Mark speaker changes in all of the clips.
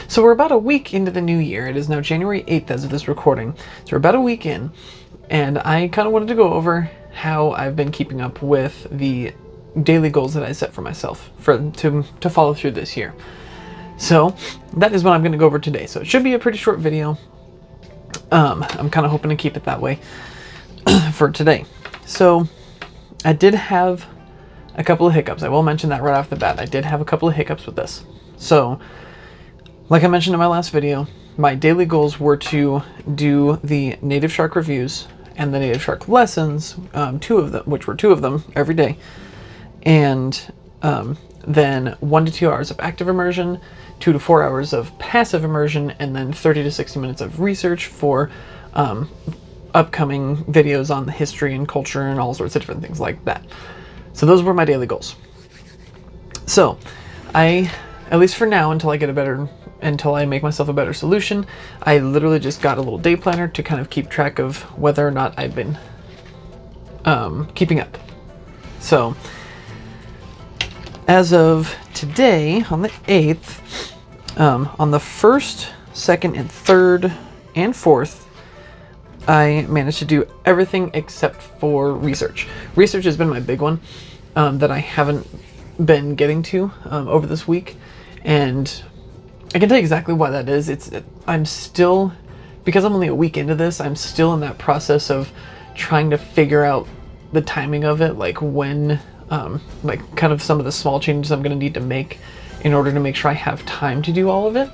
Speaker 1: So we're about a week into the new year. It is now January 8th as of this recording. So we're about a week in, and I kind of wanted to go over how I've been keeping up with the daily goals that I set for myself to follow through this year. So that is what I'm going to go over today. So it should be a pretty short video. I'm kind of hoping to keep it that way for today. So I did have a couple of hiccups. I will mention that right off the bat. I did have a couple of hiccups with this. So, like I mentioned in my last video, my daily goals were to do the native shark reviews and the native shark lessons, two of them every day, and then 1 to 2 hours of active immersion, 2 to 4 hours of passive immersion, and then 30 to 60 minutes of research for upcoming videos on the history and culture and all sorts of different things like that. So those were my daily goals. So I, at least for now, until I make myself a better solution, I literally just got a little day planner to kind of keep track of whether or not I've been keeping up. So as of today, on the 8th, on the 1st, 2nd, and 3rd, and 4th, I managed to do everything except for research. Research has been my big one that I haven't been getting to over this week, and I can tell you exactly why that is. I'm still, because I'm only a week into this, I'm still in that process of trying to figure out the timing of it, like when, like kind of some of the small changes I'm going to need to make in order to make sure I have time to do all of it.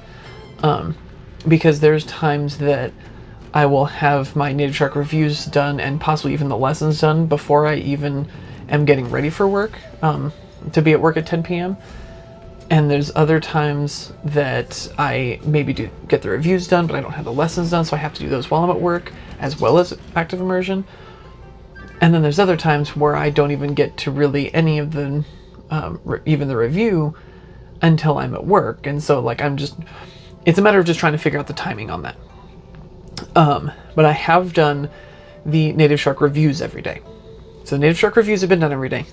Speaker 1: Because there's times that I will have my native shark reviews done and possibly even the lessons done before I even am getting ready for work, to be at work at 10 p.m. And there's other times that I maybe do get the reviews done, but I don't have the lessons done, so I have to do those while I'm at work, as well as active immersion. And then there's other times where I don't even get to really any of the, even the review, until I'm at work. And so like it's a matter of just trying to figure out the timing on that. But I have done the native shark reviews every day. So the native shark reviews have been done every day.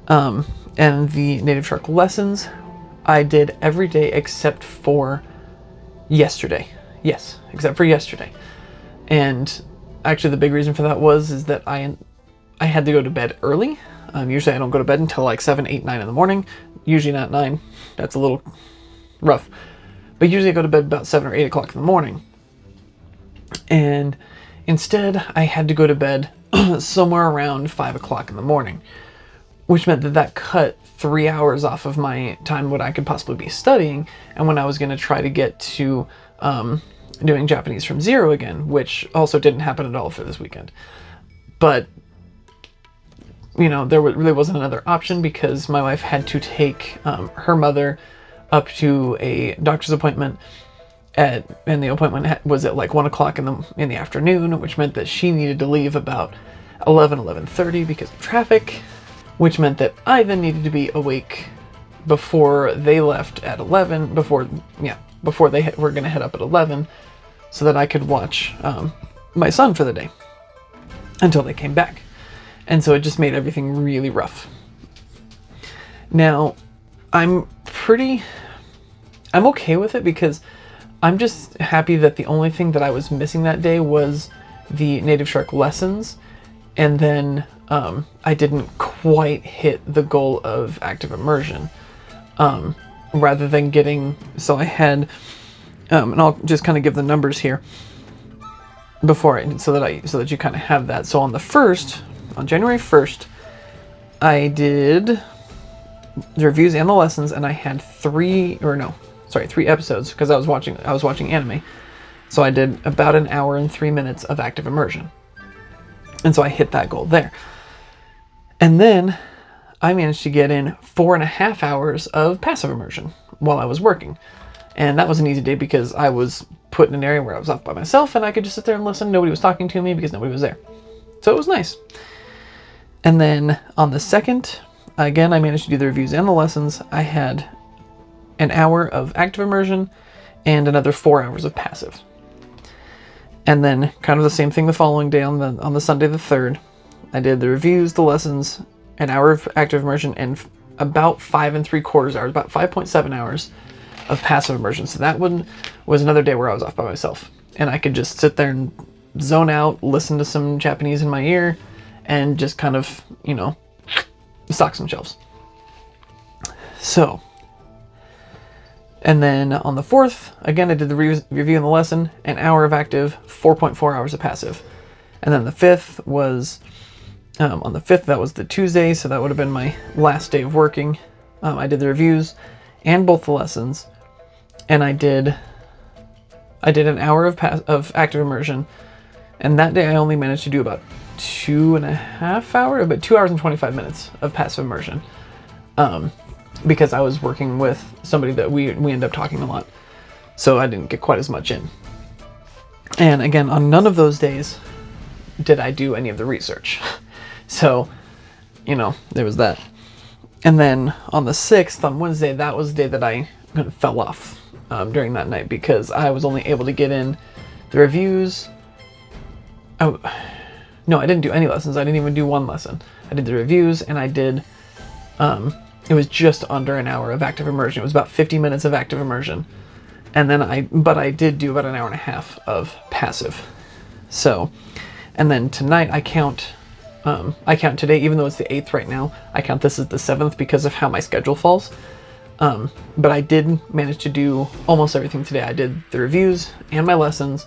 Speaker 1: And the native shark lessons I did every day except for yesterday. Yes, except for yesterday. And actually the big reason for that is that I had to go to bed early. Usually I don't go to bed until like 7, 8, 9 in the morning. Usually not 9. That's a little rough. But usually I go to bed about 7 or 8 o'clock in the morning. And instead I had to go to bed somewhere around 5 o'clock in the morning, which meant that cut 3 hours off of my time what I could possibly be studying, and when I was going to try to get to doing Japanese from zero again, which also didn't happen at all for this weekend. But you know, there really wasn't another option because my wife had to take her mother up to a doctor's appointment, and the appointment was at like 1 o'clock in the afternoon, which meant that she needed to leave about 11:30 because of traffic, which meant that I then needed to be awake before they left at 11, before they were going to head up at 11, so that I could watch my son for the day until they came back. And so it just made everything really rough. Now, I'm okay with it because I'm just happy that the only thing that I was missing that day was the native shark lessons, and then I didn't quite hit the goal of active immersion. Rather than getting, so I had, and I'll just kind of give the numbers here so that you kind of have that. So on January 1st, I did the reviews and the lessons, and I had 3 episodes because I was watching anime. So I did about 1 hour and 3 minutes of active immersion. And so I hit that goal there. And then I managed to get in 4.5 hours of passive immersion while I was working. And that was an easy day because I was put in an area where I was off by myself and I could just sit there and listen. Nobody was talking to me because nobody was there. So it was nice. And then on the 2nd, again, I managed to do the reviews and the lessons. I had 1 hour of active immersion and another 4 hours of passive. And then kind of the same thing the following day on the Sunday the 3rd. I did the reviews, the lessons, 1 hour of active immersion, and about 5 3/4 hours, about 5.7 hours of passive immersion. So that one was another day where I was off by myself, and I could just sit there and zone out, listen to some Japanese in my ear, and just kind of, you know, stock some shelves. So, and then on the 4th, again, I did the review and the lesson, an hour of active, 4.4 hours of passive. And then the 5th was, on the 5th, that was the Tuesday, so that would have been my last day of working. I did the reviews and both the lessons, and I did an hour of active immersion, and that day I only managed to do about 2.5 hours, but 2 hours and 25 minutes of passive immersion, because I was working with somebody that we ended up talking a lot, so I didn't get quite as much in. And again, on none of those days did I do any of the research. So, you know, there was that. And then on the 6th, on Wednesday, that was the day that I kind of fell off during that night, because I was only able to get in the reviews. No, I didn't do any lessons. I didn't even do one lesson. I did the reviews, and I did, it was just under an hour of active immersion. It was about 50 minutes of active immersion. And then but I did do about an hour and a half of passive. So, and then tonight I count today, even though it's the 8th right now, I count this as the 7th because of how my schedule falls. But I did manage to do almost everything today. I did the reviews and my lessons,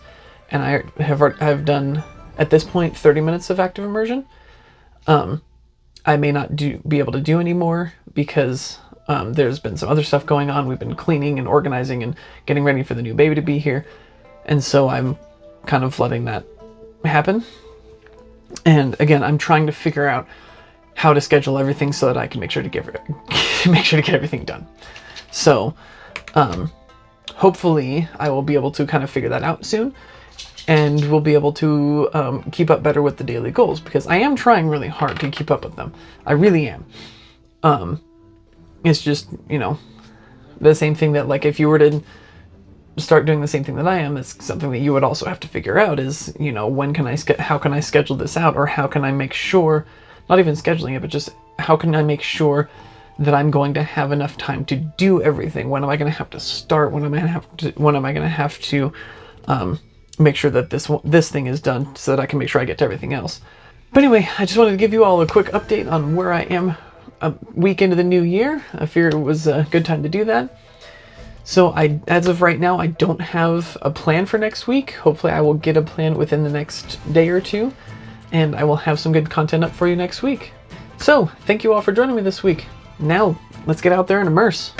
Speaker 1: and I have done, at this point, 30 minutes of active immersion. I may not be able to do any more because there's been some other stuff going on. We've been cleaning and organizing and getting ready for the new baby to be here. And so I'm kind of letting that happen. And again, I'm trying to figure out how to schedule everything so that I can make sure to get everything done. So hopefully I will be able to kind of figure that out soon, and we'll be able to keep up better with the daily goals, because I am trying really hard to keep up with them. I really am. It's just, you know, the same thing that, like, if you were to start doing the same thing that I am, it's something that you would also have to figure out is, you know, how can I schedule this out, or how can I make sure, not even scheduling it, but just how can I make sure that I'm going to have enough time to do everything? When am I going to have to start? When am I going to have to make sure that this thing is done so that I can make sure I get to everything else? But anyway, I just wanted to give you all a quick update on where I am a week into the new year. I figured it was a good time to do that. So as of right now, I don't have a plan for next week. Hopefully I will get a plan within the next day or two, and I will have some good content up for you next week. So thank you all for joining me this week. Now let's get out there and immerse.